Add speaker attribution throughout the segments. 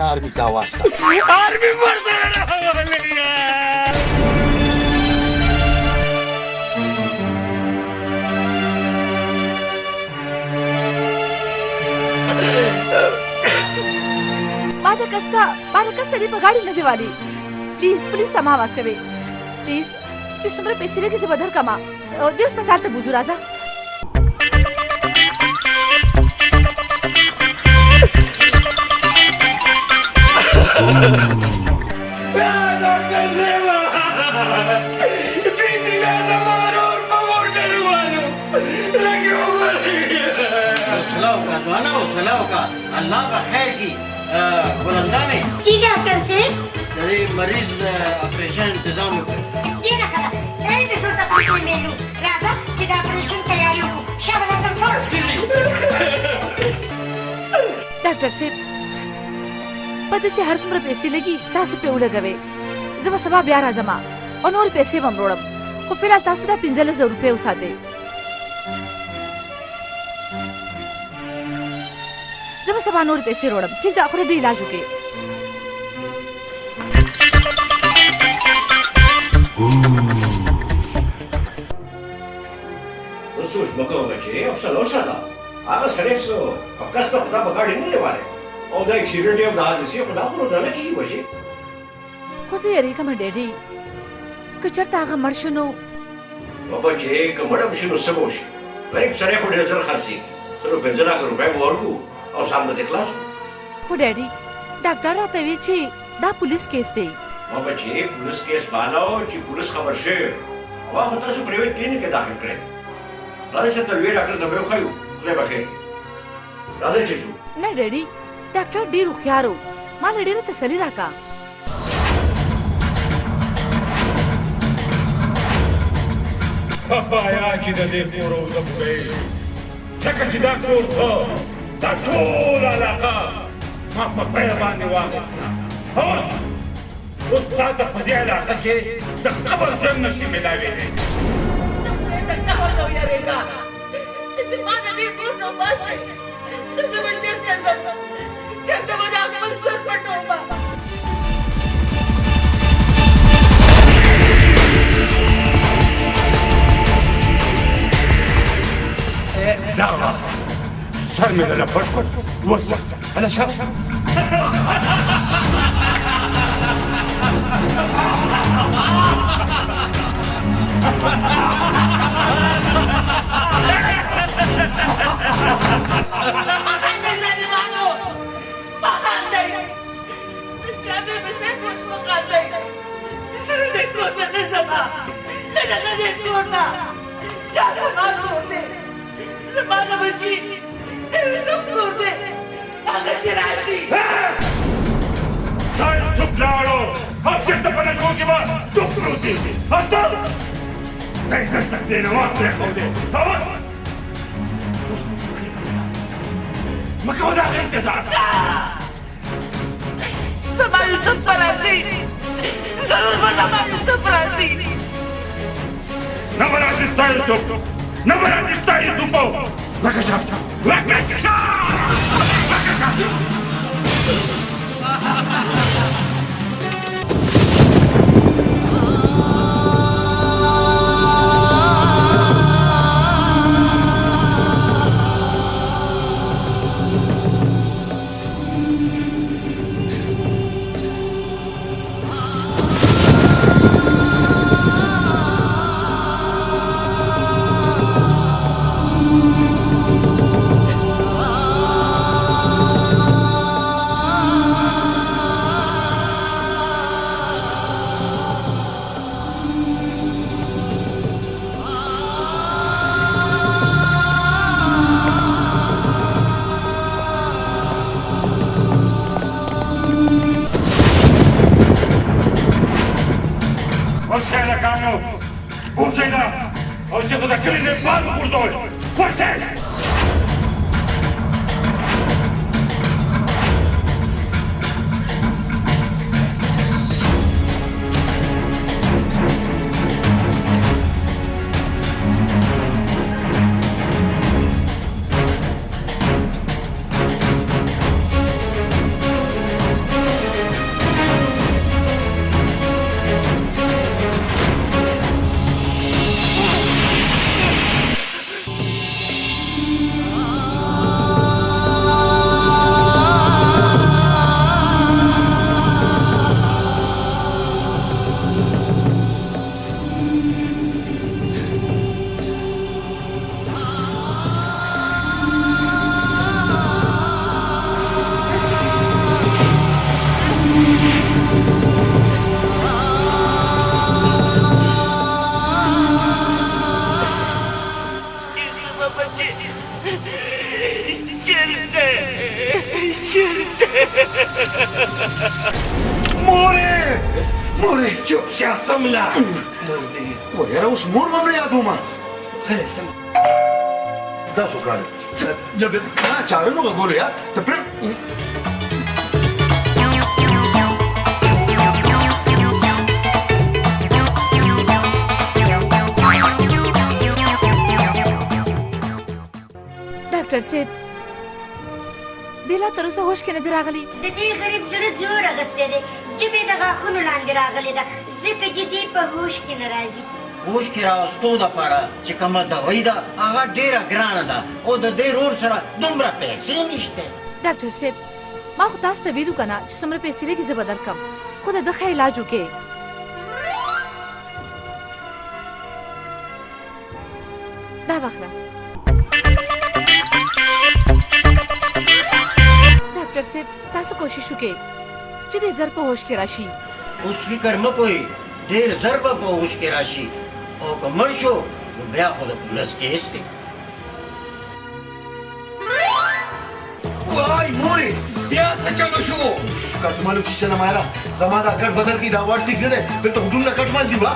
Speaker 1: ना आर्मी का आवाज का।
Speaker 2: आर्मी
Speaker 3: माझा कसरी पगाडी न दिवाली प्लीज प्लीज तमा आवाज कवे प्लीज ती समरे पैसे लेके जबरदर कमा दिवस में तालते बुजू राजा
Speaker 4: सलाह का अल्लाह का खैर की बुलंदा ने
Speaker 5: जी डॉक्टर साहब
Speaker 4: जल्दी मरीज ऑपरेशन इंतजाम हो
Speaker 5: ये ना करा ए ने सोता फिर मेनू राजा कि ऑपरेशन तैयारी हो शाबाश फॉर्स
Speaker 3: डॉक्टर साहब पदचे हर सुमर पैसे लगी तासे पे उलगवे जब सबा ब्याह राजमा और पैसे बमरोड़म को फिलहाल तासुदा 15,000 रुपए उसादे जब सबा 9 पैसे रोड़म ठीक दा आखिर दे इलाज के
Speaker 6: Cóż, mogą być, obszaloszana. Ale sredstvo, obkaz to खुदा बगाड़ी नहीं वाले। और दा एक्सीडेंट या दा जैसे खुदा को डाले की वजह।
Speaker 3: खुशी यरी का मडेडी कचरता आगा मर्शनो
Speaker 6: बाबा जे कमड़ा मशीनो सबोश गरीब सरे को डेजर खासी चलो बेंजना का रुपए बोरगू और सामने दिखलास
Speaker 3: हो डैडी डॉक्टर आते विची दा पुलिस केस दे
Speaker 6: बाबा जे पुलिस केस बालाओ जी पुलिस खबर से वहाँ होता सो प्राइवेट क्लिनिक के दाखिल करे राधे से तलवे डॉक्टर दबे खायू खुले बखेर राधे चीजू
Speaker 3: ना डैडी डॉक्टर डी रुखियारो मां लड़ी रे तसली राका
Speaker 2: Papaya ci da de puro zabbe. Saka ci da corso. Da tola la ka. Ma papaya bani wa. Hos. Ustad padi ala ka ke da qabr janna shi milawe.
Speaker 5: Da qabr no yarega. Timana ne kurno bas. Zaman terta zaman. Terta bada amal sar patoma.
Speaker 2: لا صار من الأبد وصل أنا شاف
Speaker 5: Semana benci, dewi sempur deh, agak cerasi.
Speaker 2: Saya suplaro, hati terpanas kau siapa? Tuh ruti, atau? Saya tak ada nama kau deh, apa? Maka ada yang kesal.
Speaker 5: Sama Yusuf Farasi, sama Yusuf Farasi.
Speaker 2: Nama nasi saya Yusuf. Nama nasi saya Yusuf. Lakasha! Lakasha! Lakasha! Oggi cosa crede il palmo Burdoi? Forse!
Speaker 1: मोरे मोरे
Speaker 4: चुपचाप संभला
Speaker 1: वो यार उस मोर में याद हूँ मां
Speaker 4: अरे
Speaker 1: दस उकाड़ जब ना चारों लोग बोले यार तो फिर
Speaker 3: डॉक्टर साहब दिला तरू से होश के नजर आगली
Speaker 7: د دې غریب زړه زور اغستې دی جبې د غاښونو لاندې راغلی ده ځکه چې دې په هوش کې نه راځي
Speaker 4: هوش کې راوستو دپاره چې کومه دوایي ده هغه ډېره ګرانه ده او د دې رور سره دومره پیسې نشته
Speaker 3: ډاکټر صاحب ما خو تاسو ته ویلو کنه چې څومره پیسې لګي زه به درکم خو د ښه علاج وکړې دا واخله ډاکټر صاحب تاسو کوشش وکړئ چې دې زر په هوش کې راشي
Speaker 4: اوس فکر مه کوئ ډېر زر به په هوش کې راشي او که مړ شو نو بیا خو د پولیس کیس دی
Speaker 1: वाई मोरे
Speaker 4: بیا څه چلو شو
Speaker 1: कटमालू शीशे ना मारा जमाना कट बदल की दावत ठीक नहीं फिर तो हुडूम ना कटमाल दी बा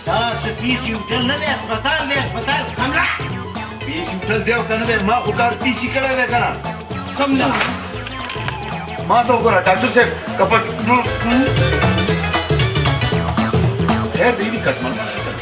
Speaker 4: تاسو پیسي होटल نه دی هسپتال دی هسپتال سملا
Speaker 1: पीसी उठल देव कने दे मां उकार पीसी कड़ा दे करा
Speaker 4: سملا
Speaker 1: मां तो कोरा डॉक्टर साहब कपट खैर दीदी कटमाल मार चल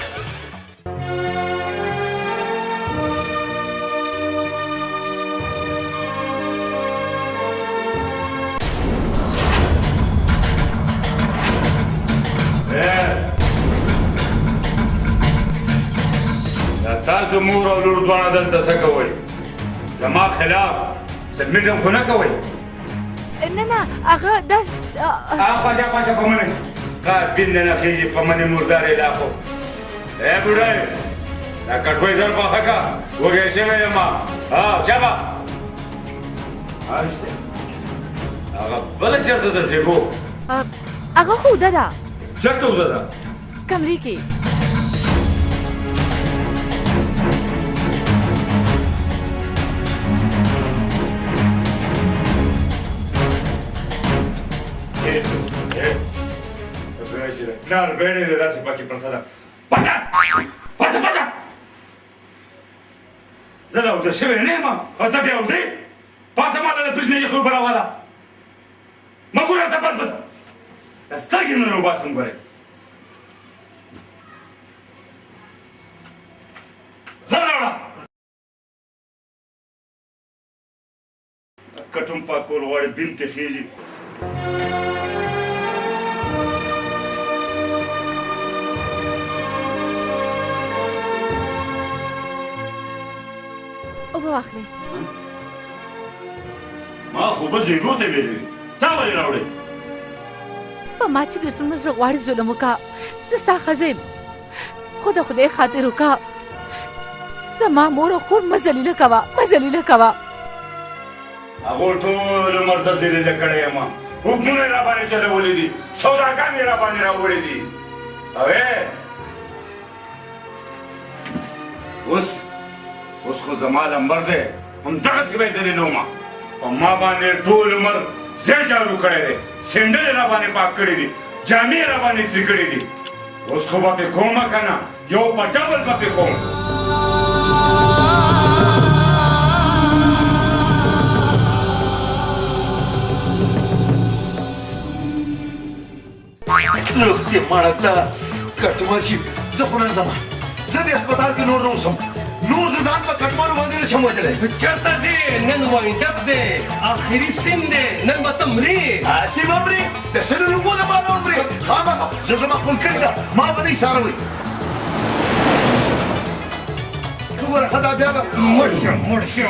Speaker 2: تاسو مور او لور دواړه دلته څه کوئ زما خلاف سبمیټم خو نه کوئ
Speaker 3: نه نه هغه داس
Speaker 2: پاچا په منې ستا بین نه خېږي په منې مردار علاقو ای بوډۍ دا کټوۍ زر پاخه کا وږی شوی یم ها شابه هغه بله چېرته ده زیبو
Speaker 3: هغه خو ده ده
Speaker 2: چېرته وده ده
Speaker 3: کمرې کې
Speaker 2: پلار بیړې دی داسې پکې پرته ده پاڅه پاڅه پاڅه زه لا اوده شوی نه یم او ته بیا اودې پاڅه ماته د پرېږدې یخې اوبه راواله مه ګوره ته بد بد دا سترګې نه راوباسم ګورې زه راوړه کټوم پاکول غواړي بین ترې خېږي
Speaker 3: اوبه واخلئ
Speaker 2: ما خو به زیبو ته ویلي تا ولې راوړې
Speaker 3: په ما چې د څومره زړه غواړي ظلم وکړه زه ستا ښځه یم خو د خدای خاطر وکړه زما مور او خور مه ذلیله کوه مه ذلیله کوه
Speaker 2: هغو ټول عمر زه ذلیله کړی یم حکمونه یې راباندې چلولي دي سوداګانې یې راباندې راوړې دي او اوس خو زما لمبر دی همدغسې به یې ذلیله ومه په ما باندې ټول عمر ځای جارو کړی دی سینډل یې راباندې پاک کړي دي جامې یې راباندې استري کړي دي اوس خو به پې کومه که نه یو په ډبل به پې کوم
Speaker 1: लोग ते मारता कटमालशी जखुना जमा زه د هسپتال کې نور نه اوسم نور د ځان په کټمالو باندې نشم وتلی
Speaker 8: چېرته ځې نن وایډپ دی آخري سیم دی نن به ته مرې
Speaker 1: سیم به مرې د سلو روپو دپاره به مرې خامخا زه زما خپل کلي ته ما به نه ایساروئ ته ګوره ښه دا بیا به
Speaker 2: مړ شو
Speaker 8: مړ شه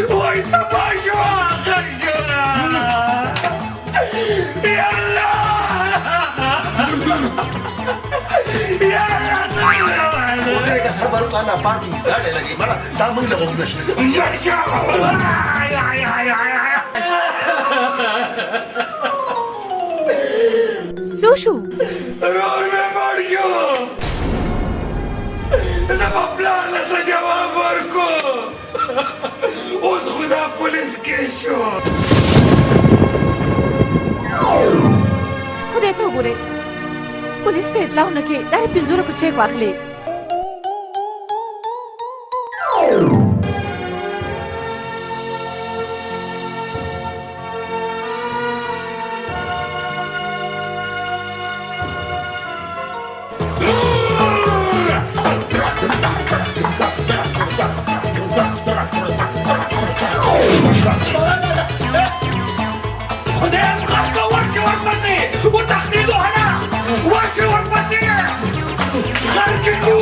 Speaker 8: وای تباه شو آخر شو یا الله یا الله
Speaker 1: ودرېږه صبر وکړه نه پاکې ګاډی لګې مړه دا موږ له غوږ نشي
Speaker 8: مړ شه
Speaker 3: څه شو
Speaker 8: رور مې مړ شو
Speaker 2: دا پولیس کې شو.
Speaker 3: خدای ته وګورئ پولیس ته اطلاع ونه کړي دا د 500 لکو چیک واخلي.
Speaker 2: خدایم خلکه ورشي ورپسې وتښتېدو هله ورشي ورپسې غر کې کړو.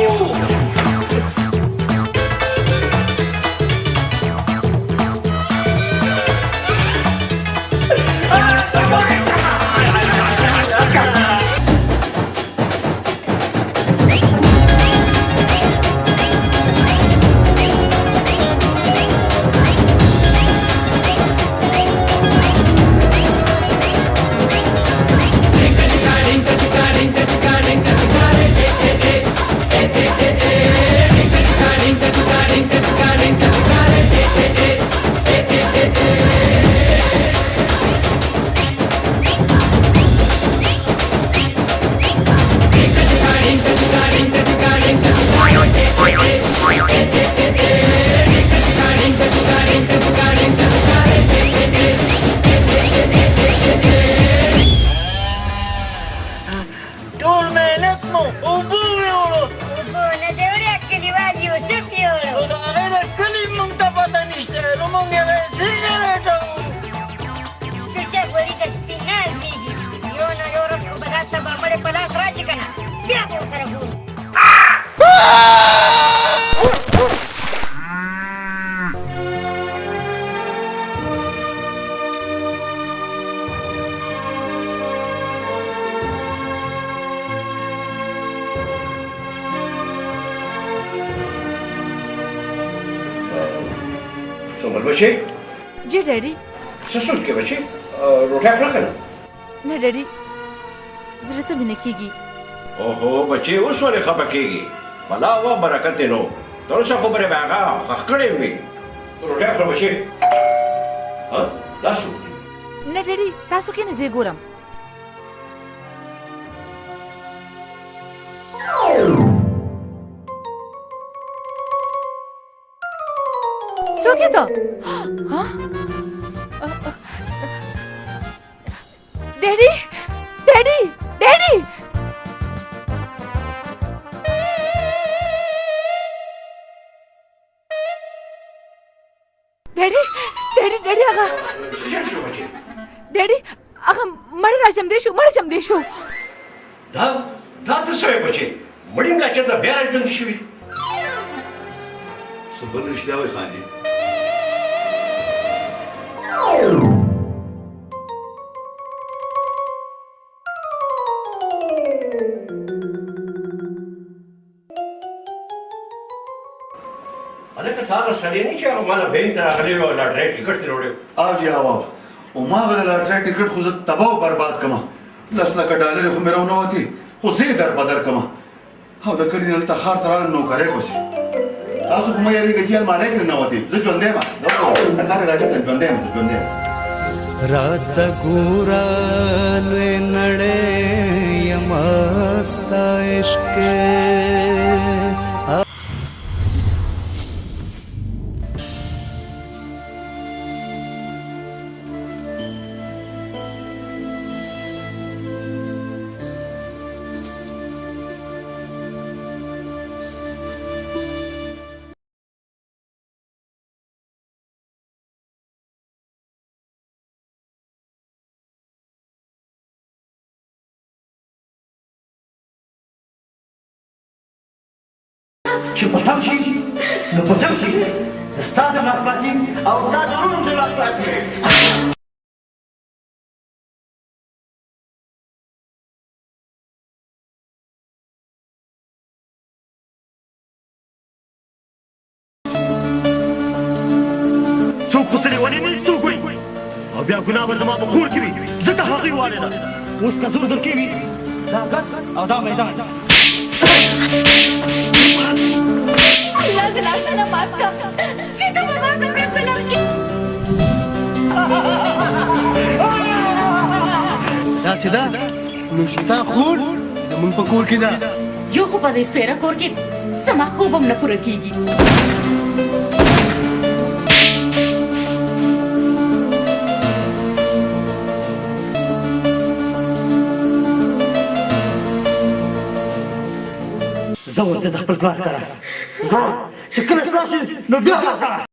Speaker 6: سومل بچې
Speaker 3: جی ډیډي
Speaker 6: څه سوچ کې بچې روټۍ اخله که نه؟
Speaker 3: نه ډیډي زړه ته مې نه کېږي.
Speaker 6: اوهو بچې اوس ولې خفه کېږي؟ بلا وخت برکت دی نو تر اوسه خبرې به هغه ښخ کړې وي. روټۍ اخله بچې. دا څوک دي؟
Speaker 3: نه ډیډي تاسو کښېنئ زه یې ګورم. څوک یې ته؟ ډیډي ډیډي ډیډي ډیډي ډیډي ډیډي هغه ډیډي هغه مړی راجمدی شو.
Speaker 6: دا څه شوی بچې؟ مړی ملا چېرته بیا راژوندي شوي؟
Speaker 1: څه بل رښتیا وایي خان جي؟
Speaker 6: هلکه تا هغه سړی نه چې هغه ماله بینک ته راغلی وي او لاټرۍ ټکټ ترې وړی و؟
Speaker 1: او جی او ما هغه د لاټرۍ ټکټ خو زه تباه او برباد کړم. 10 لکه ډالر خو مې راونوتې خو زه یې در بدر کړم او د کلي نه هلته ښار ته رالم نوکرۍ پسې. تاسو خو مه یېرېږئ چې الماری کې ننوتې زه ژوندی یم د کار یې راځه کړم ژوندی یم زه ژوندی یم.
Speaker 9: راته ګوره لوی نړۍ یمه ستا عشق
Speaker 4: چې په تم شي نو په جم شي ستا د لاس باسي او ستا د ورونو د لاس باسي.
Speaker 10: څوک خو څه لیونی نه څوک وایي او بیا ګناه به زما په خور کې وي ځکه هغې والې ده. اوس که زور درکې وي دا کس او دا میدان
Speaker 7: Allah, kenapa nak makan? Sita mama tak boleh pulang.
Speaker 11: داسې ده نو ستا خور زمونږ په کور کې ده
Speaker 12: یو خو په دې سپېره کور کې زما خوب هم نه پوره کېږي
Speaker 10: زه اوس د خپل پلار کره ځه چې کله خلاص شي نو بیا راځه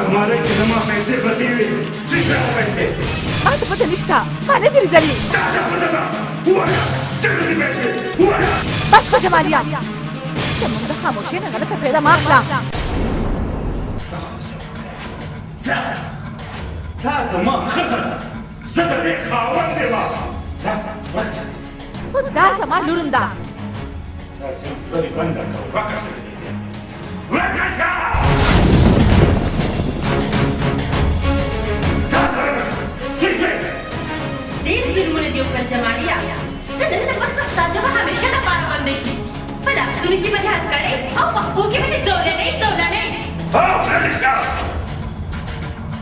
Speaker 2: हमारे की जमा पैसे भरती हुई शिक्षा पैसे
Speaker 3: ما ته پته نشته ما نه دي لیدلي بس که جمالیا زموږ د خاموشۍ نه غلطه فایده مه اخله
Speaker 2: دا زما ښځه ده زه د دې خاوند یم ځه
Speaker 3: خو دا زما لورم ده
Speaker 2: خبرې بنده کړه وکشه وکشه
Speaker 12: ډېر ظلمونه دي وکړل جمالیا ته نن نه بس ستا ژبه همیشه لپاره بندې شي په لاسونو کې مې دې حد کړی او په خپو کې مې دې زولنې زولنې
Speaker 2: خلیشه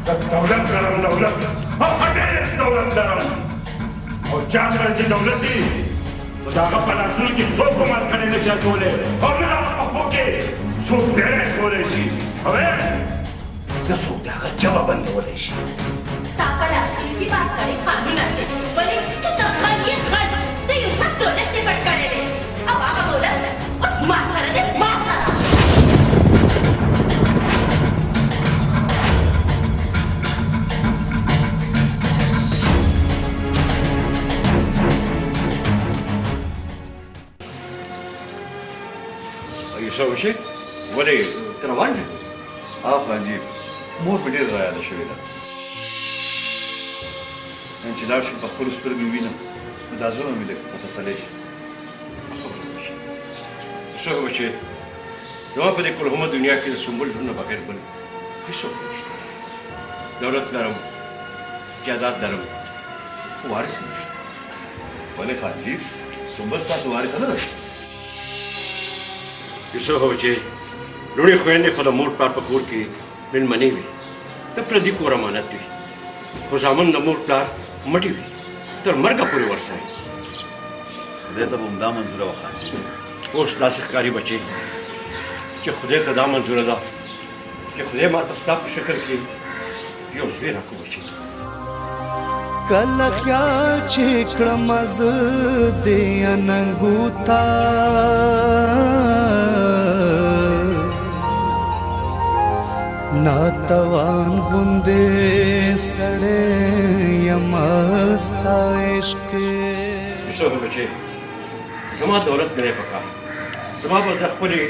Speaker 2: زه دولت لرم دولت او ډېر دولت لرم او چا سره چې دولت وي نو د هغه په لاسونو کې څوک هم اټکلې نه شي اچولی او نه د هغه په خپو کې څوک ډېری کولی شي او نه څوک د هغه ژبه بندولی شي
Speaker 12: ستا په لاسونو کې باد کړی قانون اچوي ولې چې ته غل یې غل ته یو سخت دولت یې پټ کړی دی او هغه دولت اوس ما سره دی ما سره
Speaker 6: یوسف وشي ولې ته روان یې
Speaker 1: ها خانجي مور په ډېر رایاده شوې ده نن چې لاړ شم په خپلو سترګو وینم نو دا زړه مې لږ متسلی شي
Speaker 6: یوسف وشي زما په دې کلهمه دنیا کې د سنبل نه بغیر بل هېڅوک نشته دولت لرم جایداد لرم خو وارث نشته
Speaker 1: ولې خانجي سنبل ستاسو وارثه نه ده
Speaker 6: یوسف وشي لوڼې خویندې خو د مور پلار په کور کې مېلمنې وي د پردي کور امانت وي خو زامن د مور پلار مټې وي تر مرګه پورې ورسره
Speaker 1: خدای ته به همدا منظوره وه خانجي
Speaker 6: اوس داسې ښکاري بچې چې خدای ته دا منظوره ده چې خدای ما ته ستا په شکل کې یو زوی راکړو بچې
Speaker 9: کله خیال چې کړم زه دې اننګو ته ناتوان غوندې سړی یمه ستا عشق
Speaker 6: یوسف بچې زما دولت نه دی پکار زما به د خپلې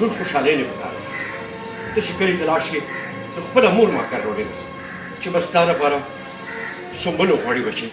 Speaker 6: لور خوشحالۍ نه پکار ته چې کلي ته لاړ شې نو خپله مور ما کار ډوډۍ چې بس ستا لپاره سنبل وغواړي بچې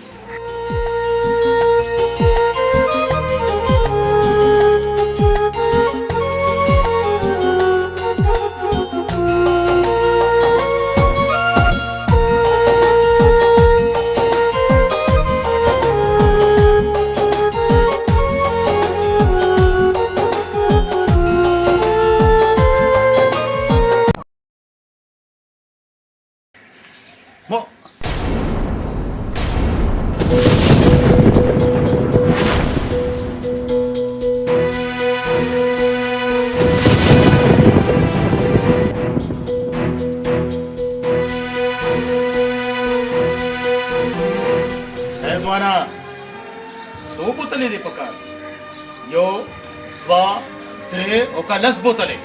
Speaker 11: څو بوتلې دي پکار یو دوه درې او که لس بوتلې